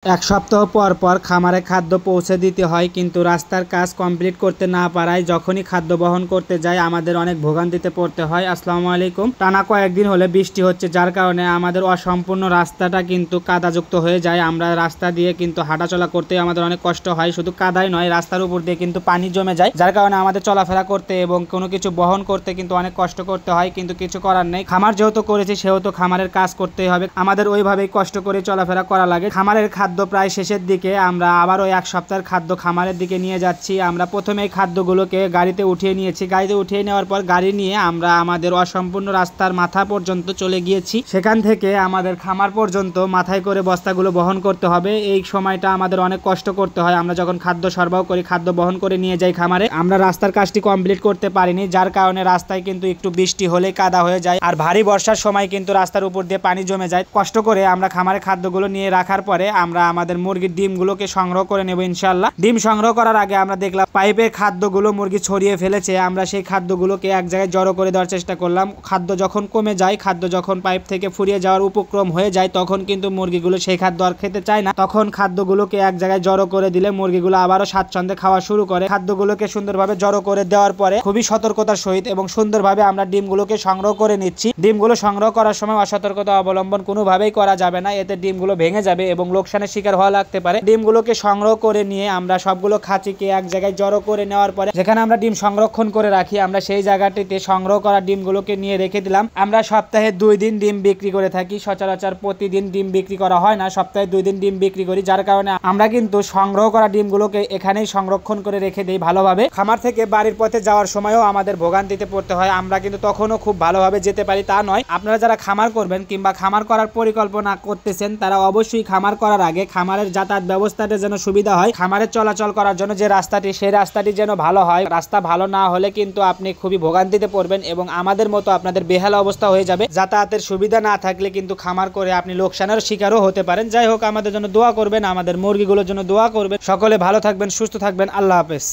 এক সপ্তাহ পর পর খামারে খাদ্য পৌঁছে দিতে হয়, কিন্তু রাস্তার কাজ কমপ্লিট করতে না পারায় যখনই খাদ্য বহন করতে যাই আমাদের অনেক ভোগান্তিতে পড়তে হয়। আসসালামু আলাইকুম। টানা কয়েকদিন হলে বৃষ্টি হচ্ছে, যার কারণে আমাদের অসম্পূর্ণ রাস্তাটা কিন্তু কাদাযুক্ত হয়ে যায়। আমরা রাস্তা দিয়ে কিন্তু হাঁটাচলা করতে আমাদের অনেক কষ্ট হয়। শুধু কাদাই নয়, রাস্তার উপর দিয়ে কিন্তু পানি জমে যায়, যার কারণে আমাদের চলাফেরা করতে এবং কোনো কিছু বহন করতে কিন্তু অনেক কষ্ট করতে হয়। কিন্তু কিছু করার নেই, খামার যেহেতু করেছি সেহেতু খামারের কাজ করতেই হবে। আমাদের ওইভাবেই কষ্ট করে চলাফেরা করা লাগে। খামারের খাদ্য প্রায় শেষের দিকে, আমরা আবারও এক সপ্তাহের খাদ্য খামারের দিকে নিয়ে যাচ্ছি। আমরা প্রথমে এই খাদ্যগুলোকে গাড়িতে উঠিয়ে নিয়েছি। গাড়িতে উঠিয়ে নেওয়ার পর গাড়ি নিয়ে আমরা আমাদের অসম্পূর্ণ রাস্তার মাথা পর্যন্ত চলে গিয়েছি। সেখান থেকে আমাদের খামার পর্যন্ত মাথায় করে বস্তাগুলো বহন করতে হবে। এই সময়টা আমাদের অনেক কষ্ট করতে হয়। আমরা যখন খাদ্য সরবরাহ করি, খাদ্য বহন করে নিয়ে যাই খামারে, আমরা রাস্তার কাজটি কমপ্লিট করতে পারিনি, যার কারণে রাস্তায় কিন্তু একটু বৃষ্টি হলেই কাদা হয়ে যায়। আর ভারী বর্ষার সময় কিন্তু রাস্তার উপর দিয়ে পানি জমে যায়। কষ্ট করে আমরা খামারে খাদ্যগুলো নিয়ে রাখার পরে আমরা আমাদের মুরগির ডিমগুলোকে সংগ্রহ করে নেব ইনশাল্লাহ। ডিম সংগ্রহ করার আগে আমরা দেখলাম পাইপের খাদ্যগুলো মুরগি ছড়িয়ে ফেলেছে। আমরা সেই খাদ্যগুলোকে এক জায়গায় জড়ো করে দেওয়ার চেষ্টা করলাম। খাদ্য যখন কমে যায়, খাদ্য যখন পাইপ থেকে ফুরিয়ে যাওয়ার উপক্রম হয়ে যায়, তখন কিন্তু মুরগিগুলো সেই খাদ্য আর খেতে চায় না। তখন খাদ্যগুলোকে এক জায়গায় জড়ো করে দিলে মুরগিগুলো আবারও স্বাচ্ছন্দ্যে খাওয়া শুরু করে। খাদ্যগুলোকে সুন্দরভাবে জড়ো করে দেওয়ার পরে খুবই সতর্কতার সহিত এবং সুন্দরভাবে আমরা ডিমগুলোকে সংগ্রহ করে নিচ্ছি। ডিমগুলো সংগ্রহ করার সময় অসতর্কতা অবলম্বন কোনোভাবেই করা যাবে না, এতে ডিমগুলো ভেঙে যাবে এবং লোকসানের শিকার হওয়া লাগতে পারে। ডিমগুলোকে সংগ্রহ করে নিয়ে আমরা সবগুলো খাঁচিকে এক জায়গায় জড়ো করে নেওয়ার পরে যেখানে আমরা ডিম সংরক্ষণ করে রাখি, আমরা সেই জায়গাটিতে সংগ্রহ করা ডিমগুলোকে নিয়ে রেখে দিলাম। আমরা সপ্তাহে 2 দিন ডিম বিক্রি করে থাকি। সচরাচর প্রতিদিন ডিম বিক্রি করা হয় না, সপ্তাহে 2 দিন ডিম বিক্রি করি, যার কারণে আমরা কিন্তু সংগ্রহ করা ডিমগুলোকে এখানেই সংরক্ষণ করে রেখে দিই ভালোভাবে। খামার থেকে বাড়ির পথে যাওয়ার সময়ও আমাদের ভোগান্তিতে পড়তে হয়। আমরা কিন্তু তখনও খুব ভালোভাবে যেতে পারি তা নয়। আপনারা যারা খামার করবেন কিংবা খামার করার পরিকল্পনা করতেছেন, তারা অবশ্যই খামার করার আগে খামারের যাতায়াত ব্যবস্থাটা যেন সুবিধা হয়, খামারের চলাচল করার জন্য যে রাস্তাটি, সেই রাস্তাটি যেন ভালো হয়। রাস্তা ভালো না হলে কিন্তু আপনি খুবই ভোগান্তিতে পড়বেন এবং আমাদের মতো আপনাদের বেহাল অবস্থা হয়ে যাবে। যাতায়াতের সুবিধা না থাকলে কিন্তু খামার করে আপনি লোকসানের শিকারও হতে পারেন। যাই হোক, আমাদের জন্য দোয়া করবেন, আমাদের মুরগিগুলোর জন্য দোয়া করবেন। সকলে ভালো থাকবেন, সুস্থ থাকবেন। আল্লাহ হাফেজ।